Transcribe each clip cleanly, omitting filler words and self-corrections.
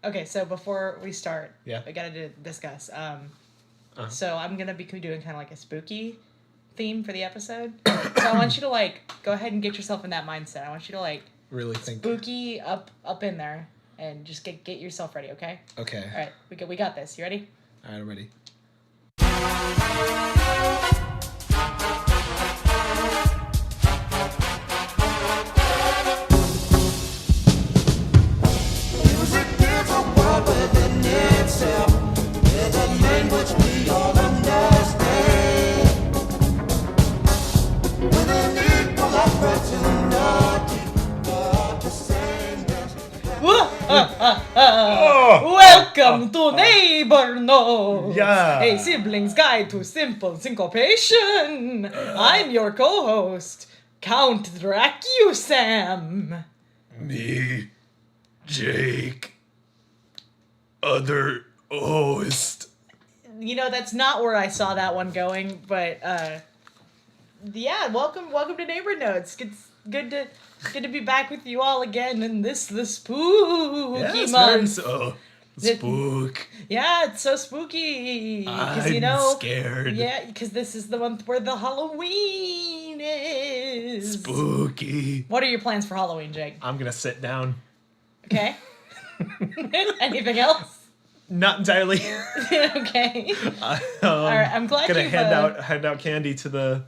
Okay, so before we start, Yeah. we gotta discuss. So I'm gonna be doing kind of like a spooky theme for the episode. So I want you to like go ahead and get yourself in that mindset. I want you to like Really think. spooky up in there and just get yourself ready. Okay. Okay. All right, we got this. You ready? All right, I'm ready. Welcome to Neighbor Knows, Yeah. a sibling's guide to simple syncopation. I'm your co-host, Count Dracusam. Me, Jake, other host. You know, that's not where I saw that one going, but yeah, welcome to Neighbor Notes. It's good to be back with you all again in the spooky month. So spook. Yeah, it's so spooky. Because I'm scared. Yeah, because this is the month where the Halloween is. Spooky. What are your plans for Halloween, Jake? I'm gonna sit down. Okay. Anything else? Not entirely. Okay. All right, I'm glad gonna you've, hand out candy to the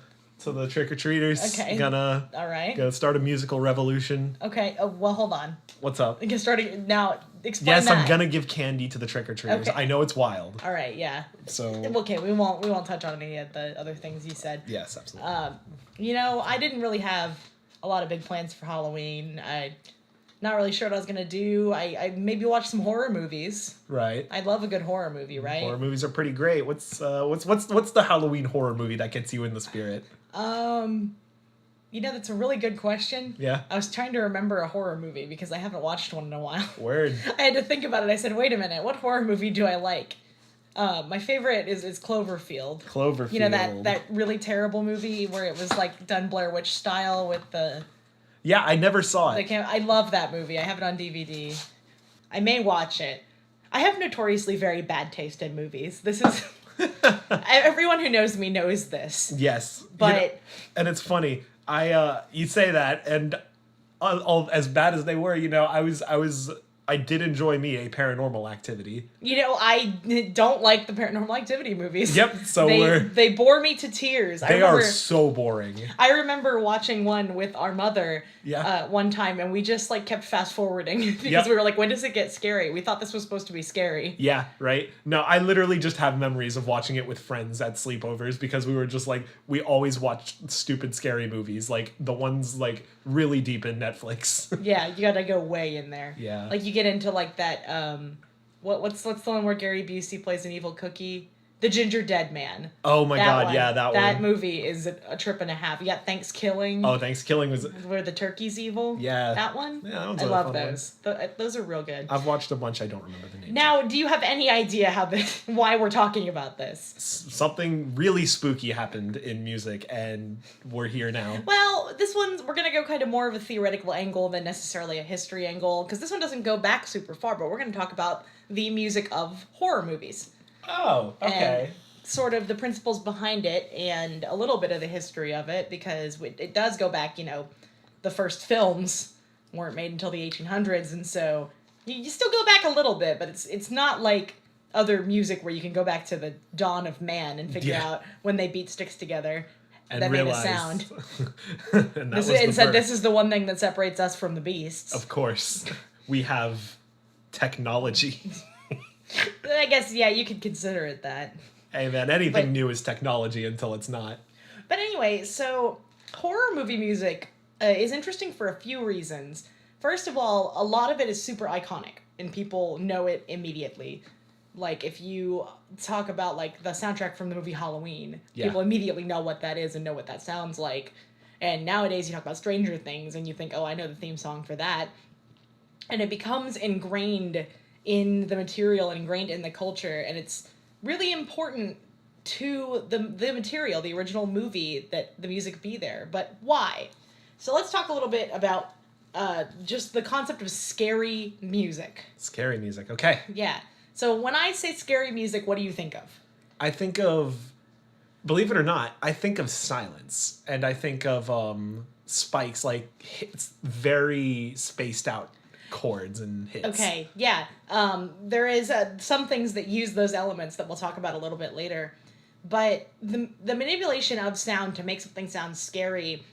trick or treaters. Okay. Gonna start a musical revolution. Okay. Well, hold on. What's up? Starting now. Explain Yes, that. I'm gonna give candy to the trick or treaters. Okay. I know it's wild. All right. Yeah. So. Okay. We won't touch on any of the other things you said. Yes, absolutely. I didn't really have a lot of big plans for Halloween. Not really sure what I was gonna do. I maybe watch some horror movies. Right. I love a good horror movie, right? Horror movies are pretty great. What's the Halloween horror movie that gets you in the spirit? That's a really good question. Yeah. I was trying to remember a horror movie because I haven't watched one in a while. Word. I had to think about it. I said, wait a minute, what horror movie do I like? My favorite is Cloverfield. Cloverfield. You know, that really terrible movie where it was like done Blair Witch style with the... Yeah, I never saw it. I love that movie. I have it on DVD. I may watch it. I have notoriously very bad taste in movies. This is... Everyone who knows me knows this. Yes. But... and it's funny. You say that, and all as bad as they were, I did enjoy me a Paranormal Activity. I don't like the Paranormal Activity movies. Yep, so they bore me to tears. They are so boring. I remember watching one with our mother Yeah. One time, and we just kept fast forwarding because we were like, when does it get scary? We thought this was supposed to be scary. Yeah, right? No, I literally just have memories of watching it with friends at sleepovers because we were just we always watched stupid scary movies, the ones really deep in Netflix. Yeah, you gotta go way in there. Yeah. You get into that, what's the one where Gary Busey plays an evil cookie? The Ginger Dead Man. Oh my god, one. yeah, that one. That movie is a trip and a half. You got Thanksgiving. Oh, Thanksgiving was... Where the turkey's evil. Yeah. That one? Yeah, that one's I a love fun those. Those are real good. I've watched a bunch, I don't remember the names. Now, do you have any idea why we're talking about this? Something really spooky happened in music, and we're here now. Well, we're going to go kind of more of a theoretical angle than necessarily a history angle, because this one doesn't go back super far, but we're going to talk about the music of horror movies. Oh, okay. And sort of the principles behind it and a little bit of the history of it, because it does go back, the first films weren't made until the 1800s, and so you still go back a little bit, but it's not like other music where you can go back to the dawn of man and figure out when they beat sticks together and that realize, made a sound. And this is the one thing that separates us from the beasts. Of course. We have technology. I guess, yeah, you could consider it that. Hey man, anything new is technology until it's not. But anyway, so horror movie music is interesting for a few reasons. First of all, a lot of it is super iconic, and people know it immediately. If you talk about, the soundtrack from the movie Halloween, people immediately know what that is and know what that sounds like. And nowadays, you talk about Stranger Things, and you think, oh, I know the theme song for that. And it becomes ingrained in the material and ingrained in the culture, and it's really important to the material, the original movie, that the music be there. But why? So let's talk a little bit about just the concept of scary music. Scary music. Okay. Yeah. So when I say scary music, what do you think of? I think of, believe it or not, I think of silence, and I think of spikes, like hits, very spaced out chords and hits. Okay, yeah. There is some things that use those elements that we'll talk about a little bit later. But the manipulation of sound to make something sound scary,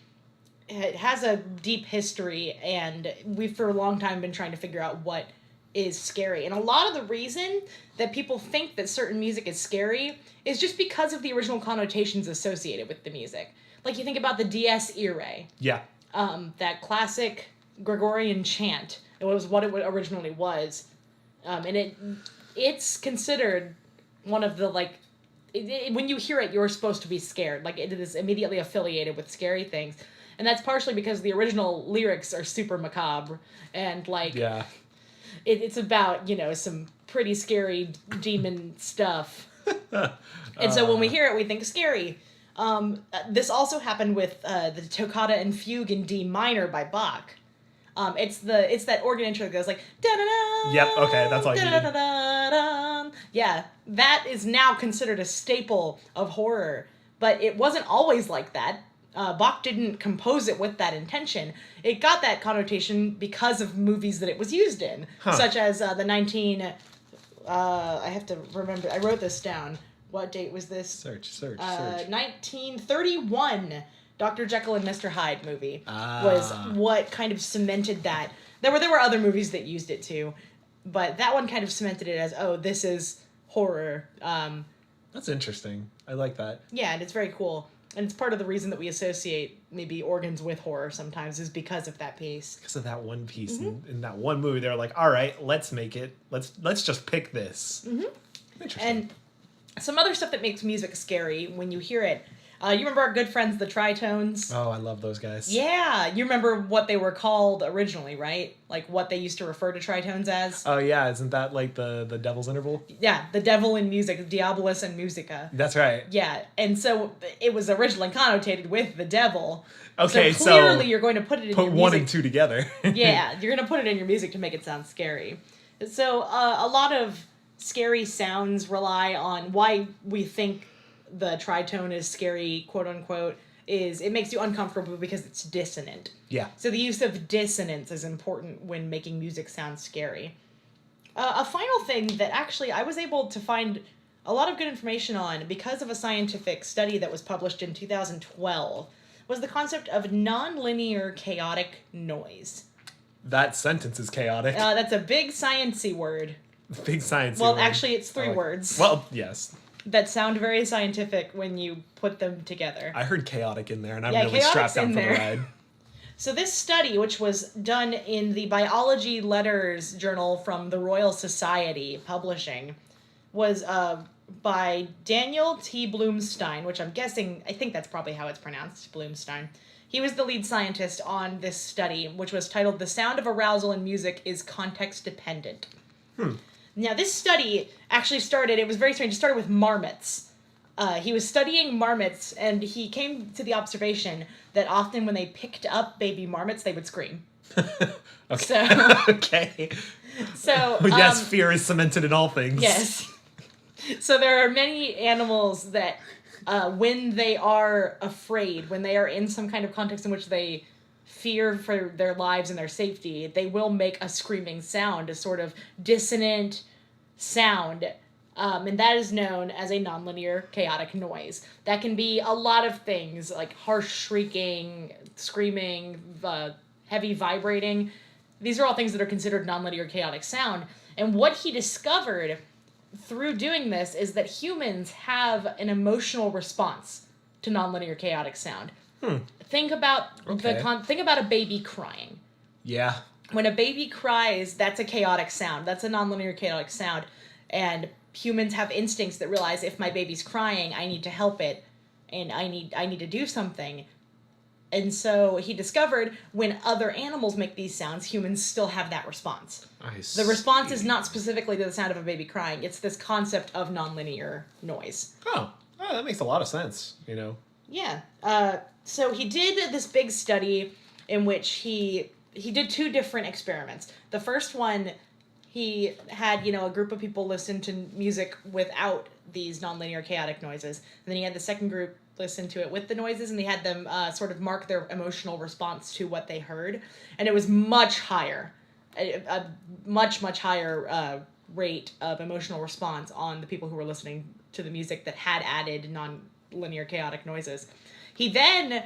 it has a deep history, and we've for a long time been trying to figure out what is scary. And a lot of the reason that people think that certain music is scary is just because of the original connotations associated with the music. Like you think about the Dies Irae. Yeah. That classic Gregorian chant. It was what it originally was. And it's considered one of the, like, when you hear it, you're supposed to be scared. Like, it is immediately affiliated with scary things. And that's partially because the original lyrics are super macabre. And, like, Yeah. It's about, some pretty scary demon stuff. And so when we hear it, we think scary. This also happened with the Toccata and Fugue in D minor by Bach. It's that organ intro that goes like da da da. Yep. Okay, that's all you needed. Yeah, that is now considered a staple of horror, but it wasn't always like that. Bach didn't compose it with that intention. It got that connotation because of movies that it was used in, such as the 19. I have to remember. I wrote this down. What date was this? Search. 1931. Dr. Jekyll and Mr. Hyde movie was what kind of cemented that. There were other movies that used it too, but that one kind of cemented it as, oh, this is horror. That's interesting. I like that. Yeah, and it's very cool. And it's part of the reason that we associate maybe organs with horror sometimes is because of that piece. Because of that one piece in that one movie, they're like, all right, let's make it. Let's just pick this. Mm-hmm. Interesting. And some other stuff that makes music scary when you hear it. You remember our good friends, the Tritones? Oh, I love those guys. Yeah, you remember what they were called originally, right? Like what they used to refer to tritones as? Oh, yeah. Isn't that like the devil's interval? Yeah, the devil in music, Diabolus in Musica. That's right. Yeah, and so it was originally connotated with the devil. Okay, so clearly you're going to put it in your music. Put 1 and 2 together. Yeah, you're going to put it in your music to make it sound scary. So a lot of scary sounds rely on why we think the tritone is scary, quote unquote, is it makes you uncomfortable because it's dissonant. Yeah. So the use of dissonance is important when making music sound scary. A final thing that actually I was able to find a lot of good information on because of a scientific study that was published in 2012 was the concept of nonlinear chaotic noise. That sentence is chaotic. That's a big science-y word. Big science. Well, actually, it's 3 words. Well, yes. That sound very scientific when you put them together. I heard chaotic in there, and I'm Yeah, really strapped down in for the there. ride. So this study, which was done in the Biology Letters journal from the Royal Society Publishing, was by Daniel T. Bloomstein, which I think that's probably how it's pronounced, Bloomstein. He was the lead scientist on this study, which was titled "The Sound of Arousal in Music is Context Dependent." Now, this study actually it was very strange, it started with marmots. He was studying marmots, and he came to the observation that often when they picked up baby marmots, they would scream. Okay. So, Okay. So, yes, fear is cemented in all things. Yes. So there are many animals that, when they are afraid, when they are in some kind of context in which they fear for their lives and their safety, they will make a screaming sound, a sort of dissonant sound. And that is known as a nonlinear chaotic noise. That can be a lot of things, like harsh shrieking, screaming, heavy vibrating. These are all things that are considered nonlinear chaotic sound. And what he discovered through doing this is that humans have an emotional response to nonlinear chaotic sound. Think about think about a baby crying. Yeah. When a baby cries, that's a chaotic sound. That's a nonlinear chaotic sound. And humans have instincts that realize if my baby's crying, I need to help it, and I need to do something. And so he discovered when other animals make these sounds, humans still have that response. The response is not specifically to the sound of a baby crying. It's this concept of nonlinear noise. Oh, that makes a lot of sense, Yeah. So he did this big study in which he he did two different experiments. The first one, he had, a group of people listen to music without these nonlinear chaotic noises. And then he had the second group listen to it with the noises, and he had them sort of mark their emotional response to what they heard. And it was much higher, a much, much higher rate of emotional response on the people who were listening to the music that had added non-linear chaotic noises. He then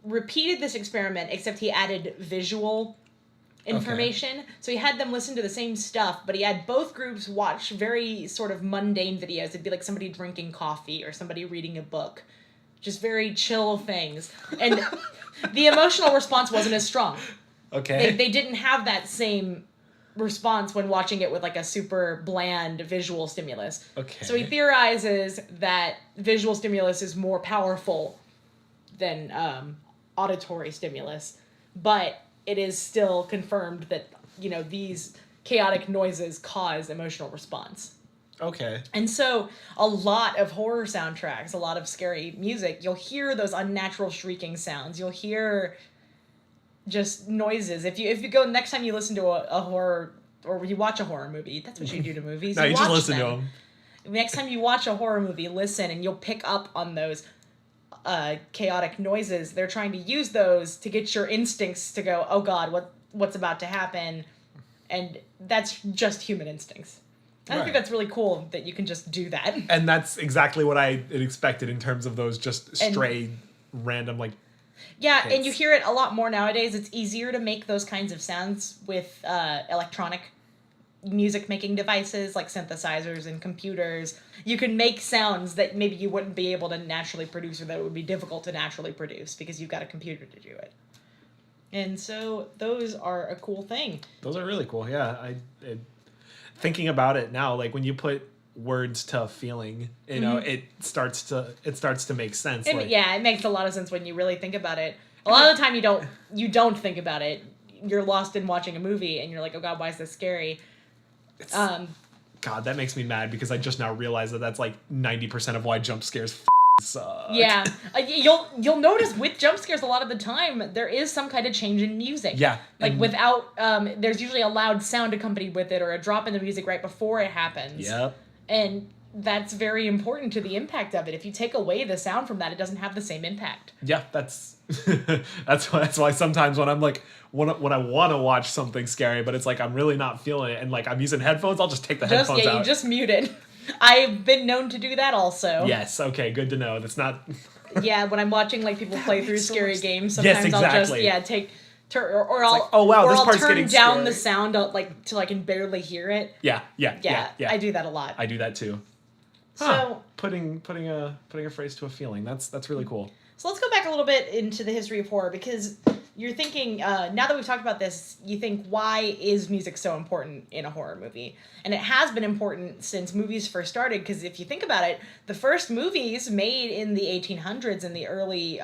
repeated this experiment, except he added visual information. Okay. So he had them listen to the same stuff, but he had both groups watch very sort of mundane videos. It'd be like somebody drinking coffee or somebody reading a book. Just very chill things. And the emotional response wasn't as strong. Okay. They didn't have that same response when watching it with like a super bland visual stimulus. Okay. So he theorizes that visual stimulus is more powerful than auditory stimulus, but it is still confirmed that, these chaotic noises cause emotional response. Okay. And so a lot of horror soundtracks, a lot of scary music, you'll hear those unnatural shrieking sounds. You'll hear just noises. If you go next time you listen to a horror, or you watch a horror movie, that's what you do to movies. No, you just listen to them. Next time you watch a horror movie, listen, and you'll pick up on those chaotic noises. They're trying to use those to get your instincts to go, oh God, what's about to happen? And that's just human instincts. I think that's really cool that you can just do that. And that's exactly what I had expected in terms of those just stray, random, like... Yeah, hits. And you hear it a lot more nowadays. It's easier to make those kinds of sounds with electronic music-making devices like synthesizers and computers. You can make sounds that maybe you wouldn't be able to naturally produce, or that it would be difficult to naturally produce because you've got a computer to do it. And so those are a cool thing. Those are really cool, yeah. Thinking about it now, like when you put words to a feeling, it starts to make sense. It makes a lot of sense when you really think about it. A lot of the time you don't think about it. You're lost in watching a movie and you're like, oh God, why is this scary? God, that makes me mad because I just now realized that that's like 90% of why jump scares suck. Yeah, you'll notice with jump scares a lot of the time there is some kind of change in music. Yeah, like without there's usually a loud sound accompanied with it, or a drop in the music right before it happens. Yep. And that's very important to the impact of it. If you take away the sound from that, it doesn't have the same impact. Yeah, that's why sometimes when I'm like when I want to watch something scary, but it's like I'm really not feeling it, and like I'm using headphones, I'll just take the headphones out. You just mute it. I've been known to do that also. Yes, okay, good to know. That's not... Yeah, when I'm watching like people play through scary games, sometimes I'll just take... Or I'll, like, oh wow, this part's turn getting down scary. The sound like till I can barely hear it. Yeah. I do that a lot. I do that too. So putting a phrase to a feeling, that's really cool. So let's go back a little bit into the history of horror, because you're thinking, now that we've talked about this, you think, why is music so important in a horror movie? And it has been important since movies first started, because if you think about it, the first movies made in the 1800s and the early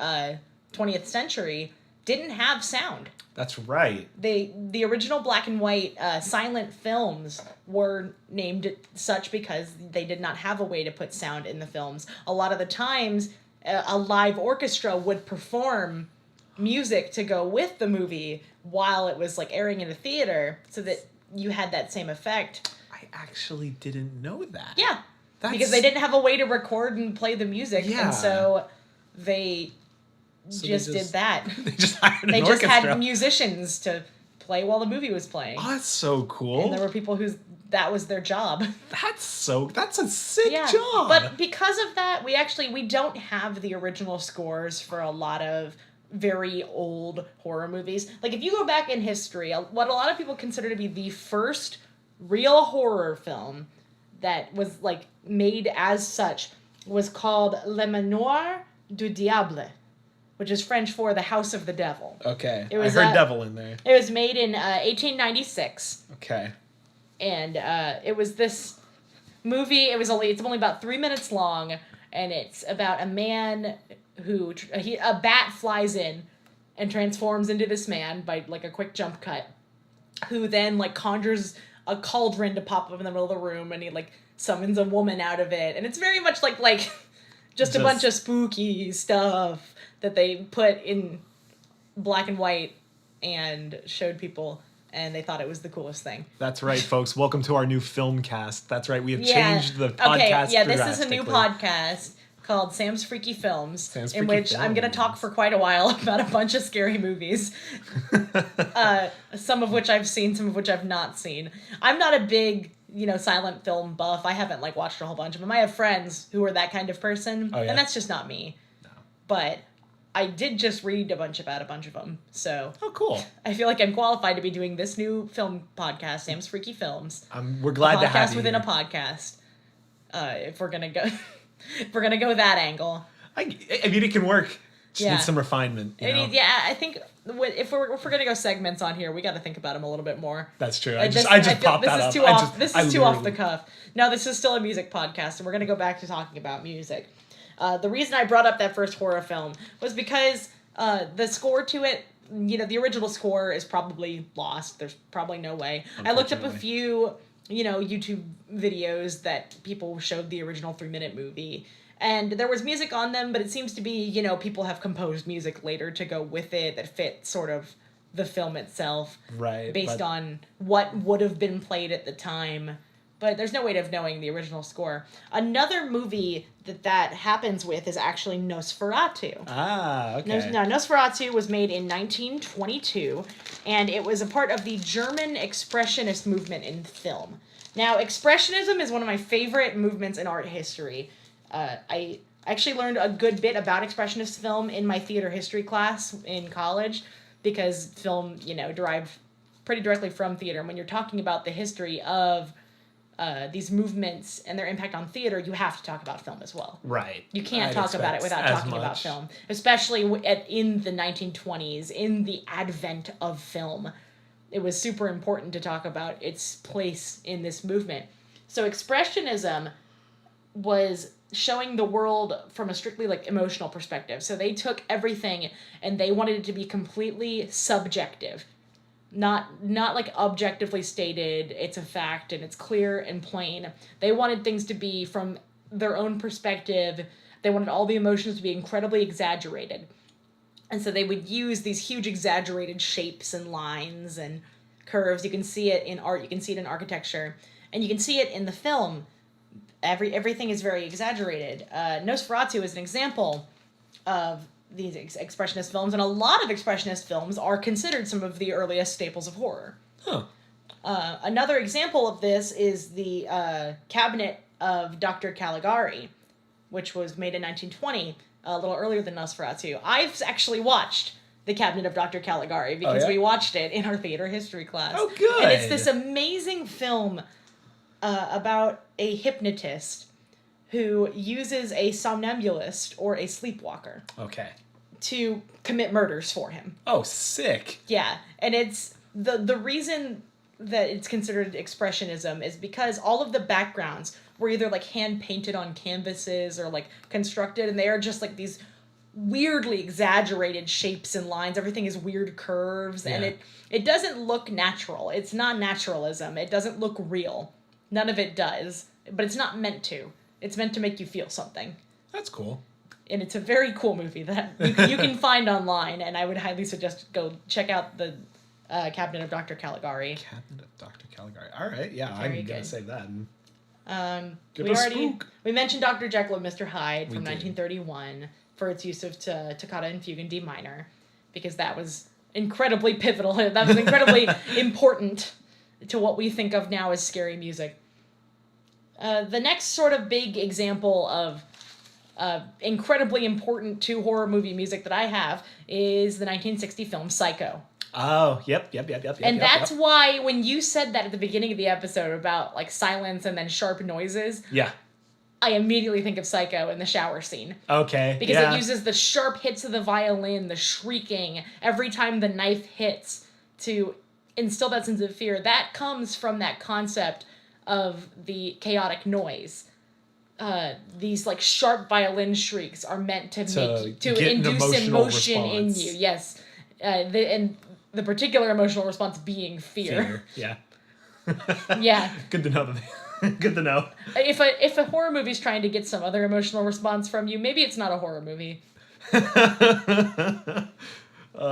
20th century didn't have sound. That's right. The original black and white silent films were named such because they did not have a way to put sound in the films. A lot of the times, a live orchestra would perform music to go with the movie while it was like airing in a theater, so that you had that same effect. I actually didn't know that. Yeah. Because they didn't have a way to record and play the music, and so they just did that. They just hired an orchestra. They just had musicians to play while the movie was playing. Oh, that's so cool. And there were people that was their job. That's a sick job. But because of that, we don't have the original scores for a lot of very old horror movies. Like, if you go back in history, what a lot of people consider to be the first real horror film that was like made as such was called Le Manoir du Diable, which is French for The House of the Devil. Okay. I heard devil in there. It was made in 1896. Okay. And it was this movie. It's only about 3 minutes long, and it's about a man who a bat flies in and transforms into this man by like a quick jump cut, who then like conjures a cauldron to pop up in the middle of the room, and he like summons a woman out of it, and it's very much like just a bunch of spooky stuff that they put in black and white and showed people, and they thought it was the coolest thing. That's right, folks. Welcome to our new film cast. That's right. We have Yeah. changed the podcast. Okay, yeah, this is a new drastically. podcast called Sam's Freaky Films, Sam's in Freaky which I'm going to talk Films. for quite a while about a bunch of scary movies. Some of which I've seen, some of which I've not seen. I'm not a big, silent film buff. I haven't, watched a whole bunch of them. I have friends who are that kind of person, Oh, yeah? and that's just not me. No. But I did just read about a bunch of them, so Oh, cool. I feel like I'm qualified to be doing this new film podcast, Sam's Freaky Films. We're glad a to podcast have you within here. a podcast. If we're gonna go, if we're gonna go that angle. I mean, it can work. Just Yeah. needs some refinement. You know? I think if we're gonna go segments on here, we got to think about them a little bit more. That's true. I I just feel popped this that is up. too I off. just- This I is too off the literally- cuff. No, this is still a music podcast, and we're gonna go back to talking about music. The reason I brought up that first horror film was because the score to it, the original score is probably lost. There's probably no way. I looked up a Unfortunately. few, YouTube videos that people showed the original 3-minute movie. And there was music on them, but it seems to be, people have composed music later to go with it that fit sort of the film itself. Right, Based but- on what would have been played at the time. But there's no way of knowing the original score. Another movie that happens with is actually Nosferatu. Ah, okay. Now, Nosferatu was made in 1922, and it was a part of the German Expressionist movement in film. Now, Expressionism is one of my favorite movements in art history. I actually learned a good bit about Expressionist film in my theater history class in college, because film, derived pretty directly from theater. And when you're talking about the history of these movements and their impact on theater, you have to talk about film as well. Right. You can't I'd talk about it expect without as talking about much. film, especially in the 1920s, in the advent of film. It was super important to talk about its place in this movement. So Expressionism was showing the world from a strictly emotional perspective. So they took everything and they wanted it to be completely subjective. Not objectively stated, it's a fact and it's clear and plain. They wanted things to be from their own perspective. They wanted all the emotions to be incredibly exaggerated. And so they would use these huge exaggerated shapes and lines and curves. You can see it in art, you can see it in architecture, and you can see it in the film. Everything is very exaggerated. Nosferatu is an example of these expressionist films, and a lot of expressionist films are considered some of the earliest staples of horror. Huh. Another example of this is the Cabinet of Dr. Caligari, which was made in 1920, a little earlier than Nosferatu. I've actually watched The Cabinet of Dr. Caligari because yeah? we watched it in our theater history class. Oh, good. And it's this amazing film about a hypnotist who uses a somnambulist or a sleepwalker Okay. to commit murders for him. Oh, sick. Yeah, and it's the reason that it's considered expressionism is because all of the backgrounds were either hand painted on canvases or constructed, and they are just these weirdly exaggerated shapes and lines. Everything is weird curves, and Yeah. it doesn't look natural. It's not naturalism. It doesn't look real. None of it does, but it's not meant to. It's meant to make you feel something. That's cool. And it's a very cool movie that you can find online, and I would highly suggest go check out the Cabinet of Dr. Caligari. Cabinet of Dr. Caligari. All right, yeah, Very I'm gonna good. save that. Give We us already spook. we mentioned Dr. Jekyll and Mr. Hyde We from did. 1931 for its use of toccata and fugue in D minor, because that was incredibly pivotal. That was incredibly important to what we think of now as scary music. The next sort of big example of incredibly important to horror movie music that I have is the 1960 film Psycho. Oh, yep. And that's why when you said that at the beginning of the episode about silence and then sharp noises, Yeah. I immediately think of Psycho in the shower scene. Okay. Because yeah. it uses the sharp hits of the violin, the shrieking, every time the knife hits to instill that sense of fear. That comes from that concept of the chaotic noise. These sharp violin shrieks are meant to get an induce emotional emotion in response. you. Yes. And the particular emotional response being fear. Yeah. Yeah. Good to know. Good to know. If a horror movie's trying to get some other emotional response from you, maybe it's not a horror movie. We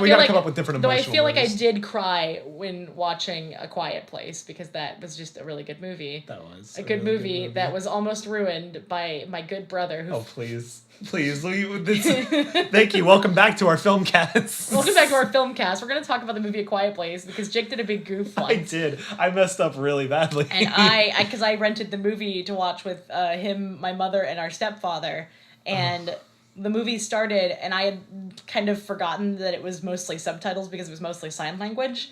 gotta come up with different emotional Though I feel like I moves. did cry when watching A Quiet Place, because that was just a really good movie. That was a good really movie that was almost ruined by my good brother. Who Oh, please. Please. Thank you. Welcome back to our film cast. Welcome back to our film cast. We're going to talk about the movie A Quiet Place because Jake did a big goof once. I did. I messed up really badly. And because I rented the movie to watch with him, my mother, and our stepfather. And the movie started, and I had kind of forgotten that it was mostly subtitles because it was mostly sign language.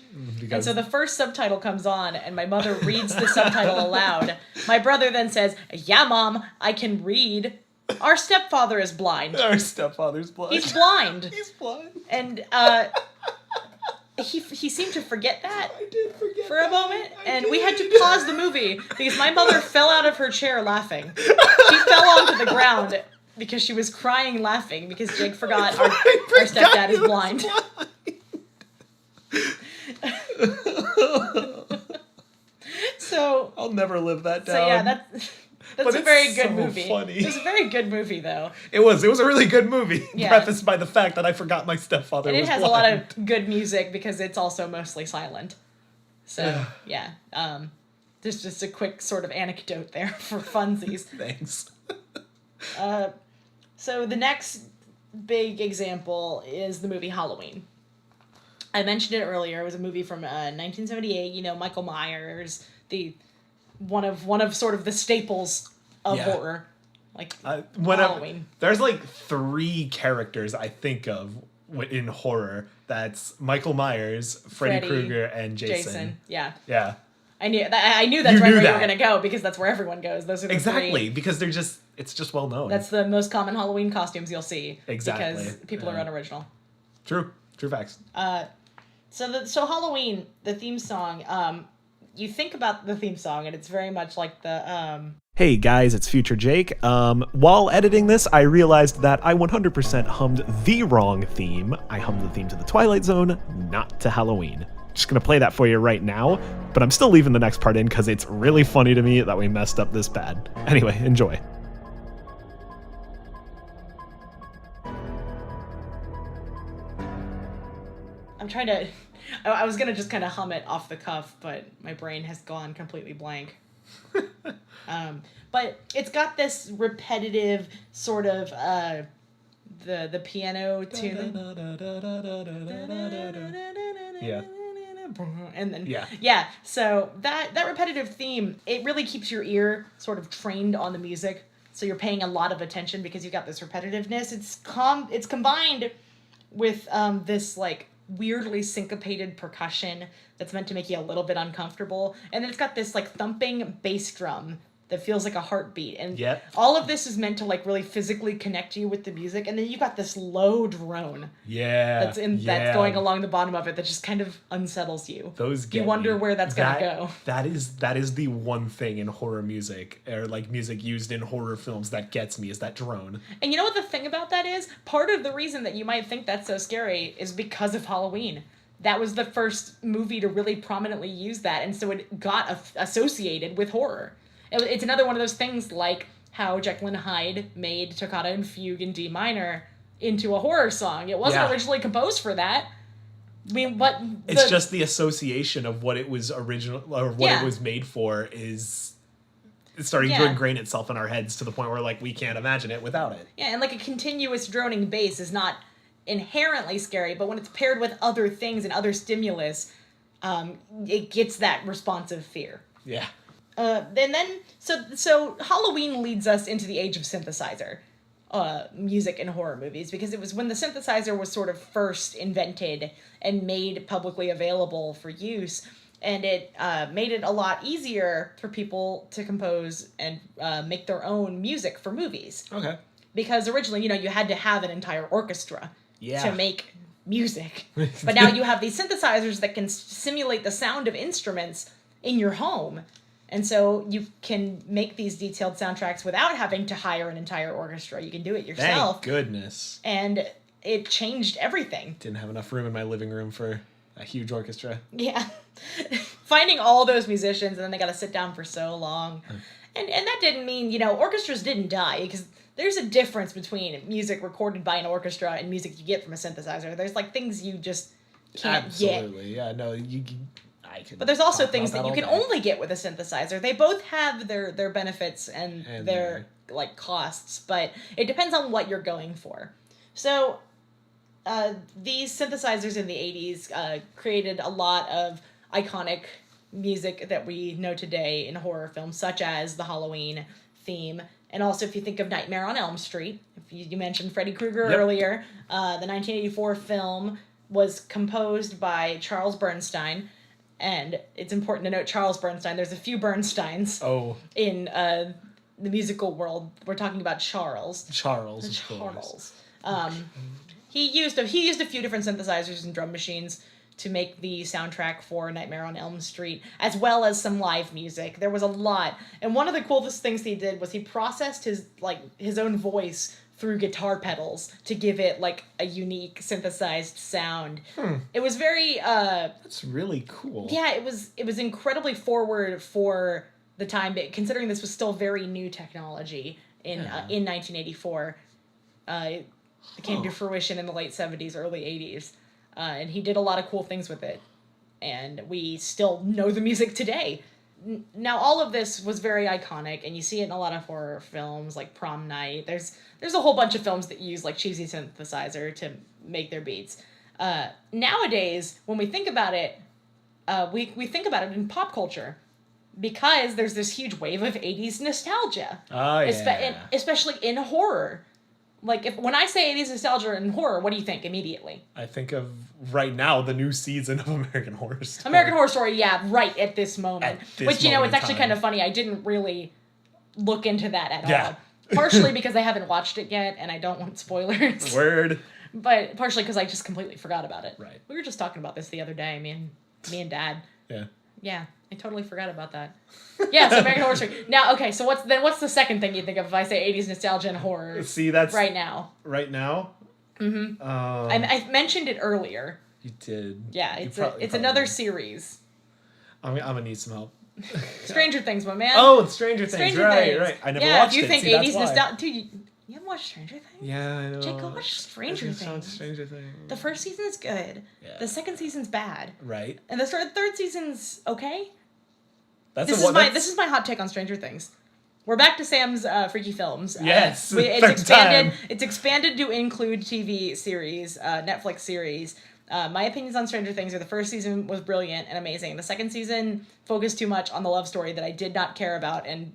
And so the first subtitle comes on, and my mother reads the subtitle aloud. My brother then says, "Yeah, Mom, I can read. Our stepfather is blind." Our stepfather's blind. He's blind. He's blind. And he seemed to forget that I did forget for a moment, and we had to pause the movie because my mother fell out of her chair laughing. She fell onto the ground because she was crying laughing because Jake forgot our stepdad is blind. So I'll never live that down. So yeah, that's a very good movie. Funny. It was a very good movie, though. It was a really good movie. Yeah. Prefaced by the fact that I forgot my stepfather And was it has blind. a lot of good music because it's also mostly silent. So yeah, there's just a quick sort of anecdote there for funsies. Thanks. So the next big example is the movie Halloween. I mentioned it earlier. It was a movie from 1978. You know, Michael Myers, one of sort of the staples of horror, like Halloween. There's like 3 characters I think of in horror. That's Michael Myers, Freddy Krueger, and Jason. Yeah. Yeah. I knew that's You right knew where you that. were gonna go because that's where everyone goes. Those are the Exactly, three. because it's just well known. That's the most common Halloween costumes you'll see. Exactly. Because people are unoriginal. True facts. So Halloween, the theme song, you think about the theme song and it's very much like the Hey guys, it's Future Jake. While editing this, I realized that I 100% hummed the wrong theme. I hummed the theme to the Twilight Zone, not to Halloween. Just gonna play that for you right now, but I'm still leaving the next part in because it's really funny to me that we messed up this bad. Anyway, enjoy. I'm trying to I was gonna just kind of hum it off the cuff, but my brain has gone completely blank. But it's got this repetitive sort of the piano tune. Yeah. And then Yeah. so that repetitive theme, it really keeps your ear sort of trained on the music, so you're paying a lot of attention because you got this repetitiveness. It's combined with this like weirdly syncopated percussion that's meant to make you a little bit uncomfortable, and then it's got this like thumping bass drum that feels like a heartbeat, and all of this is meant to like really physically connect you with the music, and then you got this low drone that's going along the bottom of it that just kind of unsettles you. You wonder where that's gonna go. That is the one thing in horror music, or like music used in horror films, that gets me, is that drone. And you know what the thing about that is? Part of the reason that you might think that's so scary is because of Halloween. That was the first movie to really prominently use that, and so it got associated with horror. It's another one of those things like how Jekyll and Hyde made Toccata and Fugue in D minor into a horror song. It wasn't originally composed for that. I mean, it's just the association of what it was original, or what it was made for, is starting to ingrain itself in our heads to the point where like we can't imagine it without it. Yeah, and like a continuous droning bass is not inherently scary, but when it's paired with other things and other stimulus, it gets that responsive fear. Yeah. So Halloween leads us into the age of synthesizer music in horror movies, because it was when the synthesizer was sort of first invented and made publicly available for use, and it made it a lot easier for people to compose and make their own music for movies. Okay. Because originally, you had to have an entire orchestra to make music. But now you have these synthesizers that can simulate the sound of instruments in your home. And so you can make these detailed soundtracks without having to hire an entire orchestra. You can do it yourself. Thank goodness. And it changed everything. Didn't have enough room in my living room for a huge orchestra. Yeah. finding all those musicians, and then they got to sit down for so long. And that didn't mean, you know, orchestras didn't die, because there's a difference between music recorded by an orchestra and music you get from a synthesizer. There's, like, things you just can't get. Absolutely, yeah, no, I can. But there's also talk things about that you all can day. only get with a synthesizer. They both have their benefits and their, like, costs, but it depends on what you're going for. So, these synthesizers in the 80s created a lot of iconic music that we know today in horror films, such as the Halloween theme. And also, if you think of Nightmare on Elm Street, if you mentioned Freddy Krueger earlier, the 1984 film was composed by Charles Bernstein. And it's important to note Charles Bernstein. There's a few Bernsteins in the musical world. We're talking about Charles. Charles, of course. He used a few different synthesizers and drum machines to make the soundtrack for Nightmare on Elm Street, as well as some live music. There was a lot. And one of the coolest things he did was he processed his own voice through guitar pedals to give it, like, a unique synthesized sound. It was very That's really cool. Yeah, it was incredibly forward for the time, but considering this was still very new technology in 1984. It came to fruition in the late 70s, early 80s. And he did a lot of cool things with it. And we still know the music today. Now, all of this was very iconic, and you see it in a lot of horror films, like Prom Night. There's a whole bunch of films that use, like, cheesy synthesizer to make their beats. Nowadays, when we think about it, we think about it in pop culture, because there's this huge wave of 80s nostalgia. Oh, yeah. Especially in horror. Like, when I say 80s nostalgia in horror, what do you think immediately? I think of, right now, the new season of American Horror Story. American Horror Story, yeah, right at this moment. Which, you know, it's actually kind of funny. I didn't really look into that at all. Partially because I haven't watched it yet, and I don't want spoilers. Word. But partially because I just completely forgot about it. Right. We were just talking about this the other day, me and Dad. Yeah. Yeah, I totally forgot about that. Yeah, so American Horror Story. Now, okay, so what's the second thing you think of if I say 80s nostalgia and horror? See, that's... Right now. Right now? Mm-hmm. I mentioned it earlier. You did. Yeah, it's another series. I'm gonna need some help. Stranger Things, my man. Oh, it's Stranger Things. Right. I never watched it. If you think See, 80s nostalgia... Dude, you haven't watched Stranger Things? Yeah, I know. Jake, go watch Stranger Things. Stranger Things. The first season's good. Yeah. The second season's bad. Right. And the third season's okay. This is my hot take on Stranger Things. We're back to Sam's Freaky Films. Yes, it's expanded to include TV series, Netflix series. My opinions on Stranger Things are the first season was brilliant and amazing. The second season focused too much on the love story that I did not care about, and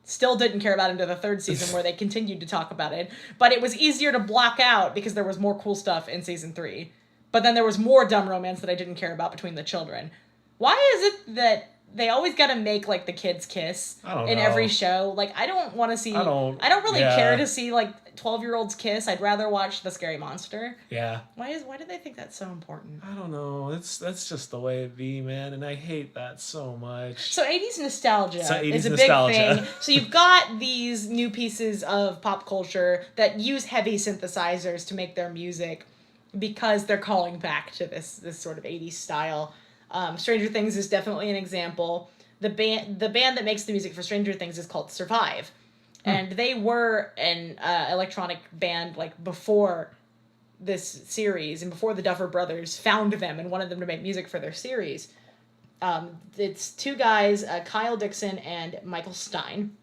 still didn't care about into the third season where they continued to talk about it. But it was easier to block out because there was more cool stuff in season 3. But then there was more dumb romance that I didn't care about between the children. Why is it that they always got to make, like, the kids kiss in every show? Like, I don't want to see... I don't really care to see, like, 12-year-olds kiss. I'd rather watch The Scary Monster. Yeah. Why do they think that's so important? I don't know. That's just the way it be, man, and I hate that so much. So 80s nostalgia is a big thing. So you've got these new pieces of pop culture that use heavy synthesizers to make their music because they're calling back to this sort of 80s style. Stranger Things is definitely an example. The band that makes the music for Stranger Things is called Survive. And they were an electronic band, like, before this series and before the Duffer Brothers found them and wanted them to make music for their series. It's two guys, Kyle Dixon and Michael Stein.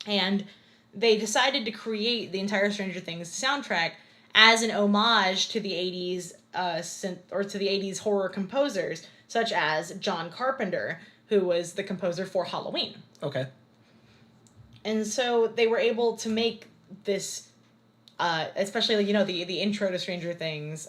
And they decided to create the entire Stranger Things soundtrack as an homage to the 80s to the 80s horror composers, such as John Carpenter, who was the composer for Halloween. Okay. And so they were able to make this, especially, you know, the intro to Stranger Things.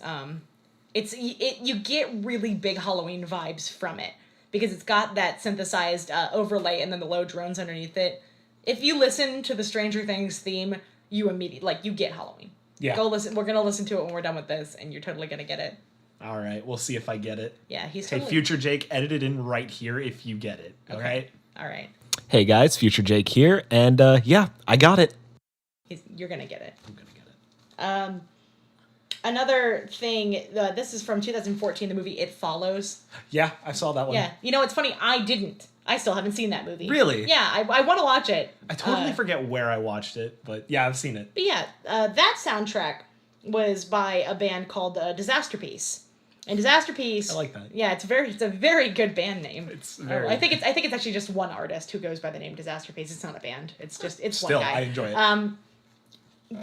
You get really big Halloween vibes from it because it's got that synthesized overlay and then the low drones underneath it. If you listen to the Stranger Things theme, you immediately, you get Halloween. Yeah. Go listen. We're gonna listen to it when we're done with this, and you're totally gonna get it. All right, we'll see if I get it. Yeah, he's totally... Hey, Future Jake, edit it in right here if you get it. Okay. All right? All right. Hey, guys, Future Jake here, and yeah, I got it. You're going to get it. I'm going to get it. Another thing, this is from 2014, the movie It Follows. Yeah, I saw that one. Yeah. You know, it's funny, I didn't. I still haven't seen that movie. Really? Yeah, I want to watch it. I totally forget where I watched it, but yeah, I've seen it. But yeah, that soundtrack was by a band called Disaster Piece. And Disaster Piece. I like that. Yeah, it's a very good band name. It's very. I think it's actually just one artist who goes by the name Disaster Piece. It's not a band. It's Still, one guy. I enjoy it.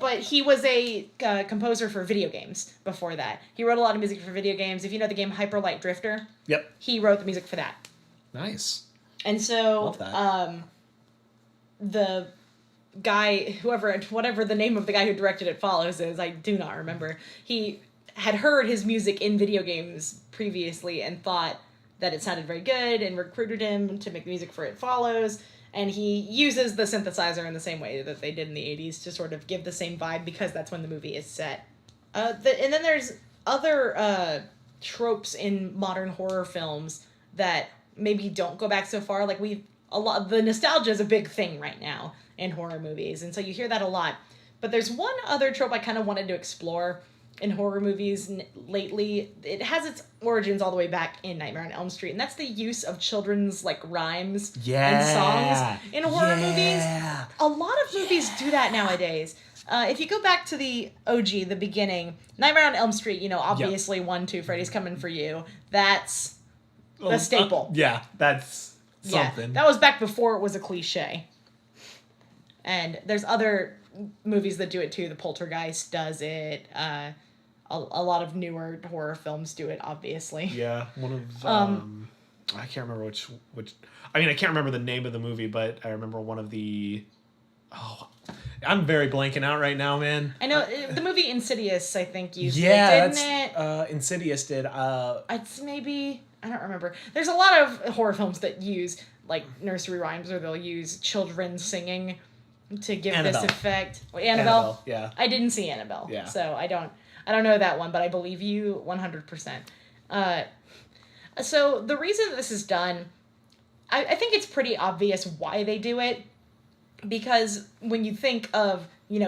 But he was a composer for video games before that. He wrote a lot of music for video games. If you know the game Hyper Light Drifter, Yep. he wrote the music for that. Nice. And so, Love that. The guy, whatever the name of the guy who directed It Follows is, I do not remember. He had heard his music in video games previously and thought that it sounded very good and recruited him to make music for It Follows. And he uses the synthesizer in the same way that they did in the 80s to sort of give the same vibe because that's when the movie is set. And then there's other tropes in modern horror films that maybe don't go back so far. Like the nostalgia is a big thing right now in horror movies. And so you hear that a lot. But there's one other trope I kind of wanted to explore in horror movies lately. It has its origins all the way back in Nightmare on Elm Street, and that's the use of children's rhymes and songs in horror movies. A lot of movies do that nowadays. If you go back to the OG, the beginning, Nightmare on Elm Street, obviously 1, 2, Freddy's Coming for You. That's a staple. Yeah, that's something. Yeah, that was back before it was a cliche. And there's other movies that do it too. The Poltergeist does it. A lot of newer horror films do it, obviously. Yeah, one of I can't remember which. I mean, I can't remember the name of the movie, but I remember one of the. Oh, I'm very blanking out right now, man. I know the movie Insidious, I think used it, didn't it? Insidious did. It's maybe I don't remember. There's a lot of horror films that use nursery rhymes, or they'll use children singing to give Annabelle. this effect. Annabelle. Yeah. I didn't see Annabelle. Yeah. So I don't know that one, but I believe you 100%. So the reason this is done, I think it's pretty obvious why they do it, because when you think of,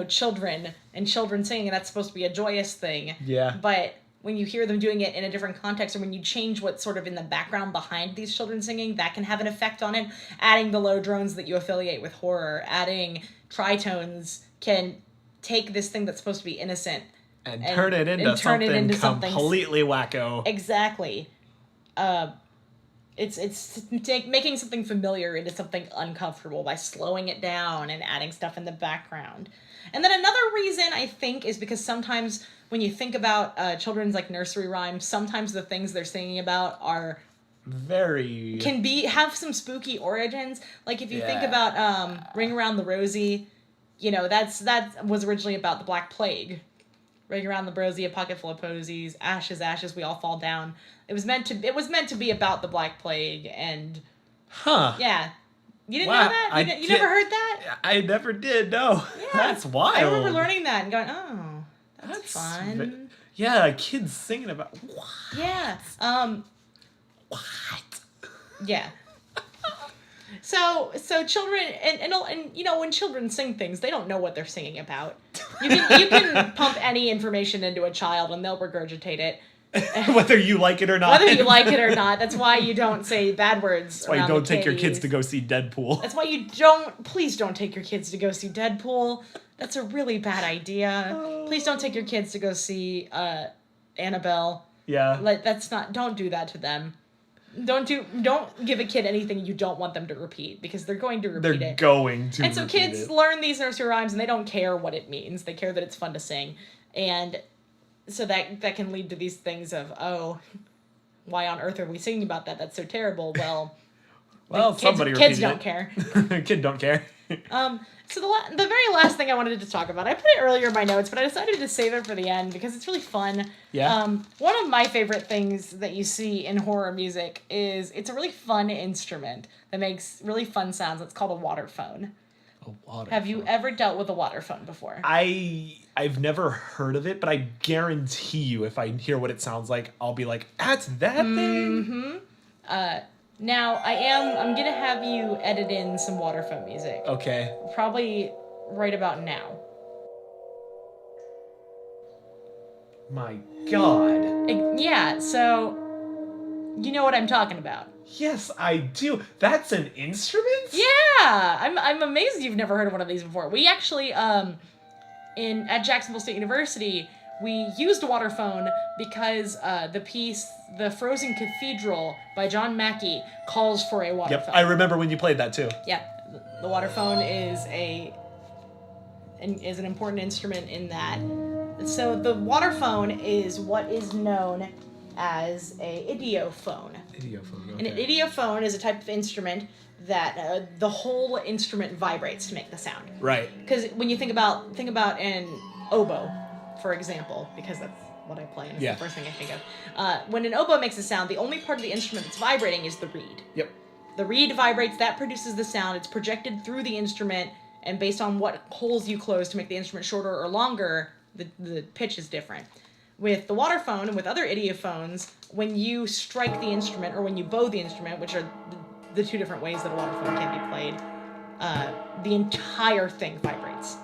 children and children singing, that's supposed to be a joyous thing. Yeah. But when you hear them doing it in a different context, or when you change what's sort of in the background behind these children singing, that can have an effect on it. Adding the low drones that you affiliate with horror, adding tritones can take this thing that's supposed to be innocent and turn it into something completely wacko. Exactly. It's making something familiar into something uncomfortable by slowing it down and adding stuff in the background. And then another reason, I think, is because sometimes when you think about children's nursery rhymes, sometimes the things they're singing about are have some spooky origins. Like if you think about Ring Around the Rosie, that was originally about the Black Plague. Ring around the rosy, a pocket full of posies, ashes, ashes, we all fall down. It was meant to be about the Black Plague, and yeah, you didn't know that? You never heard that? I never did. No, yeah. That's wild. I remember learning that and going, oh, that's fun. Yeah, kids singing about what? Yeah. What? Yeah. So children and when children sing things, they don't know what they're singing about. You can pump any information into a child and they'll regurgitate it. Whether you like it or not. That's why you don't say bad words. That's why you don't take your kids to go see Deadpool. That's why please don't take your kids to go see Deadpool. That's a really bad idea. Please don't take your kids to go see Annabelle. Yeah. Don't do that to them. Don't give a kid anything you don't want them to repeat, because they're going to repeat it. They're going to. And so kids learn these nursery rhymes and they don't care what it means. They care that it's fun to sing. And so that can lead to these things of, oh, why on earth are we singing about that? That's so terrible. Well, kids don't care. Kids don't care. So the very last thing I wanted to talk about, I put it earlier in my notes, but I decided to save it for the end because it's really fun. Yeah. One of my favorite things that you see in horror music is it's a really fun instrument that makes really fun sounds. It's called a waterphone. A waterphone. Have you ever dealt with a waterphone before? I've never heard of it, but I guarantee you if I hear what it sounds like, I'll be like, that's that thing? Mm-hmm. Now, I'm going to have you edit in some waterphone music. Okay. Probably right about now. My God. Yeah, so you know what I'm talking about. Yes, I do. That's an instrument? Yeah, I'm amazed you've never heard of one of these before. We actually at Jacksonville State University, we used a waterphone because the piece The Frozen Cathedral by John Mackey calls for a waterphone. Yep, I remember when you played that too. Yeah, the waterphone is an important instrument in that. So the waterphone is what is known as a idiophone. Idiophone, okay. An idiophone is a type of instrument that the whole instrument vibrates to make the sound. Right. Because when you think about an oboe, for example, because that's what I play and it's the first thing I think of. When an oboe makes a sound, the only part of the instrument that's vibrating is the reed. Yep. The reed vibrates, that produces the sound, it's projected through the instrument, and based on what holes you close to make the instrument shorter or longer, the pitch is different. With the waterphone and with other idiophones, when you strike the instrument or when you bow the instrument, which are the two different ways that a waterphone can be played, the entire thing vibrates.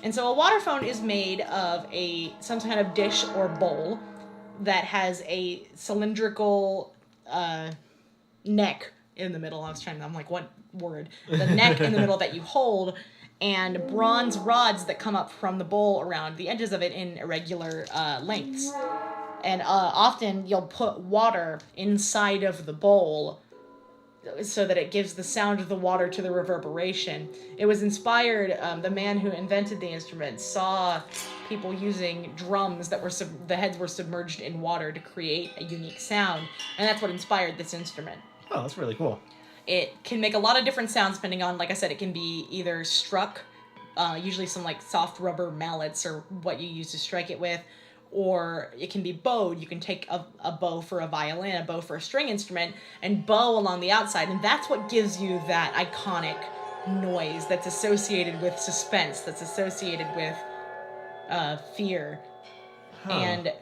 And so a waterphone is made of some kind of dish or bowl that has a cylindrical neck in the middle. I'm like, what word? The neck in the middle that you hold, and bronze rods that come up from the bowl around the edges of it in irregular lengths. And often you'll put water inside of the bowl so that it gives the sound of the water to the reverberation. It was inspired, the man who invented the instrument saw people using drums that were the heads were submerged in water to create a unique sound, and that's what inspired this instrument. Oh, that's really cool. It can make a lot of different sounds depending on, like I said, it can be either struck, usually some like soft rubber mallets or what you use to strike it with, or it can be bowed. You can take a bow for a violin, a bow for a string instrument, and bow along the outside, and that's what gives you that iconic noise that's associated with suspense, that's associated with fear. Huh. And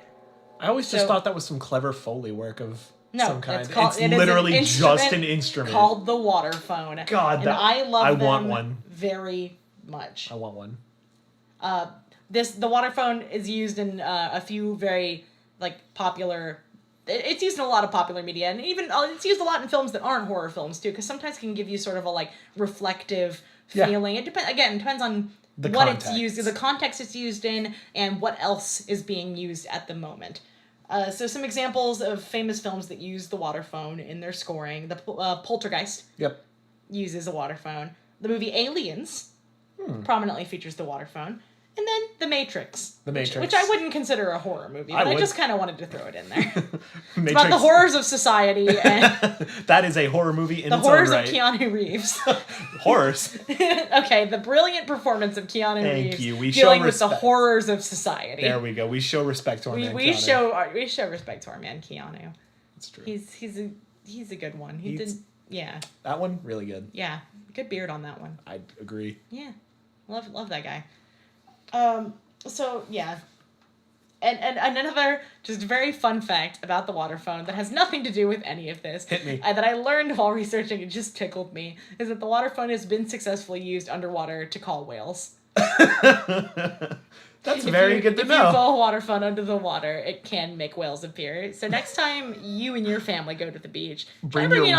I always just thought that was some clever Foley work of some kind. It's literally just an instrument called the waterphone. God, and I love them want one very much. I want one. The waterphone is used in a few very popular. It's used in a lot of popular media, and even it's used a lot in films that aren't horror films too, because sometimes it can give you sort of a reflective feeling. It depends on what context. It's used, the context it's used in, and what else is being used at the moment. So some examples of famous films that use the waterphone in their scoring. The Poltergeist uses a waterphone. The movie Aliens prominently features the waterphone. And then The Matrix. Which I wouldn't consider a horror movie, but I just kind of wanted to throw it in there. It's about the horrors of society. And that is a horror movie in its own right. The horrors of Keanu Reeves. Horrors? Okay, the brilliant performance of Keanu Reeves. Thank you. We dealing show with the horrors of society. There we go. We show respect to our man we Keanu. We show respect to our man Keanu. That's true. He's a good one. Yeah. That one, really good. Yeah. Good beard on that one. I agree. Yeah. Love that guy. So yeah, and another just very fun fact about the waterphone that has nothing to do with any of this. Hit me. That I learned while researching, it just tickled me, is that the waterphone has been successfully used underwater to call whales. That's very good to know. If you blow a waterphone under the water, it can make whales appear. So next time you and your family go to the beach, try bringing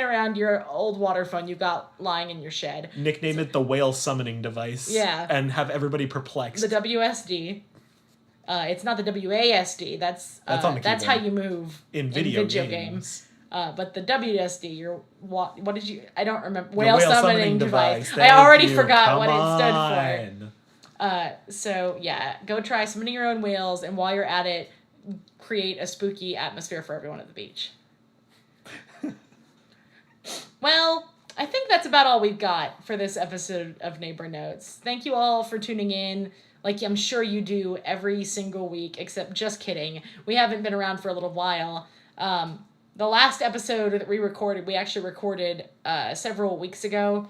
around your old waterphone you got lying in your shed. Nickname it the whale summoning device. Yeah. And have everybody perplexed. The WSD. It's not the WASD. That's on the keyboard. That's how you move in video games. But the WSD, what did you? I don't remember. Whale summoning device. I already forgot what it stood for. So yeah, go try summoning your own whales, and while you're at it, create a spooky atmosphere for everyone at the beach. Well, I think that's about all we've got for this episode of Neighbor Notes. Thank you all for tuning in. Like I'm sure you do every single week, except just kidding. We haven't been around for a little while. The last episode that we actually recorded several weeks ago.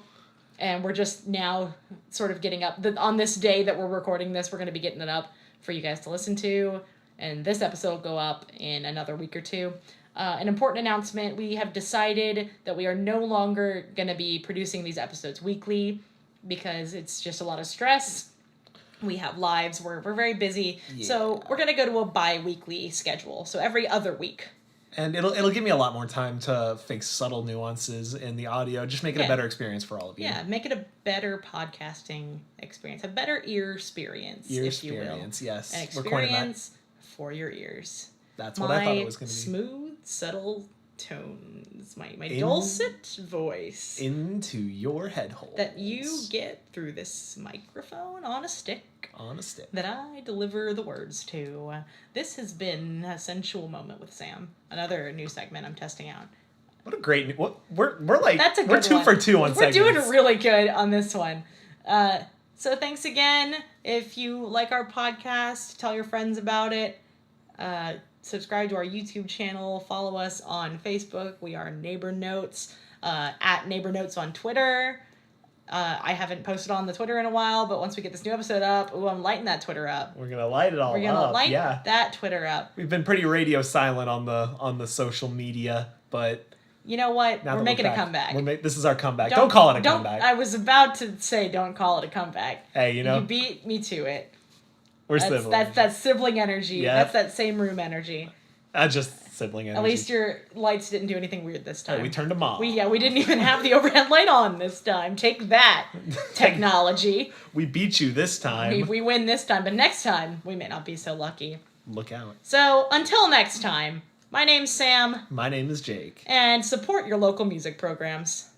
And we're just now sort of getting up. On this day that we're recording this, we're going to be getting it up for you guys to listen to. And this episode will go up in another week or two. An important announcement, we have decided that we are no longer going to be producing these episodes weekly because it's just a lot of stress. We have lives. We're very busy. Yeah. So we're going to go to a bi-weekly schedule. So every other week. And it'll give me a lot more time to fix subtle nuances in the audio. Just make it a better experience for all of you. Yeah, make it a better podcasting experience. A better ear experience, if you will. Yes. An We're coining that. experience for your ears. That's what I thought it was going to be. Smooth, subtle tones. My dulcet voice. Into your head holes. That you get through this microphone on a stick. On a stick. That I deliver the words to. This has been a sensual moment with Sam. Another new segment I'm testing out. What a great... We're like... That's a good We're 2 one. for 2 on segments. We're doing really good on this one. So thanks again. If you like our podcast, tell your friends about it. Subscribe to our YouTube channel. Follow us on Facebook. We are Neighbor Notes. At Neighbor Notes on Twitter. I haven't posted on the Twitter in a while, but once we get this new episode up, I'm lighting that Twitter up. We're gonna light it all up. We're gonna light that Twitter up. We've been pretty radio silent on the social media, but you know what? We're making a comeback. This is our comeback. Don't call it a comeback. I was about to say don't call it a comeback. Hey, you beat me to it. We're siblings. That's that sibling energy. Yep. That's that same room energy. Just sibling energy. At least your lights didn't do anything weird this time. Hey, we turned them off. We didn't even have the overhead light on this time. Take that, technology. We beat you this time. We win this time, but next time we may not be so lucky. Look out. So until next time, my name's Sam. My name is Jake. And support your local music programs.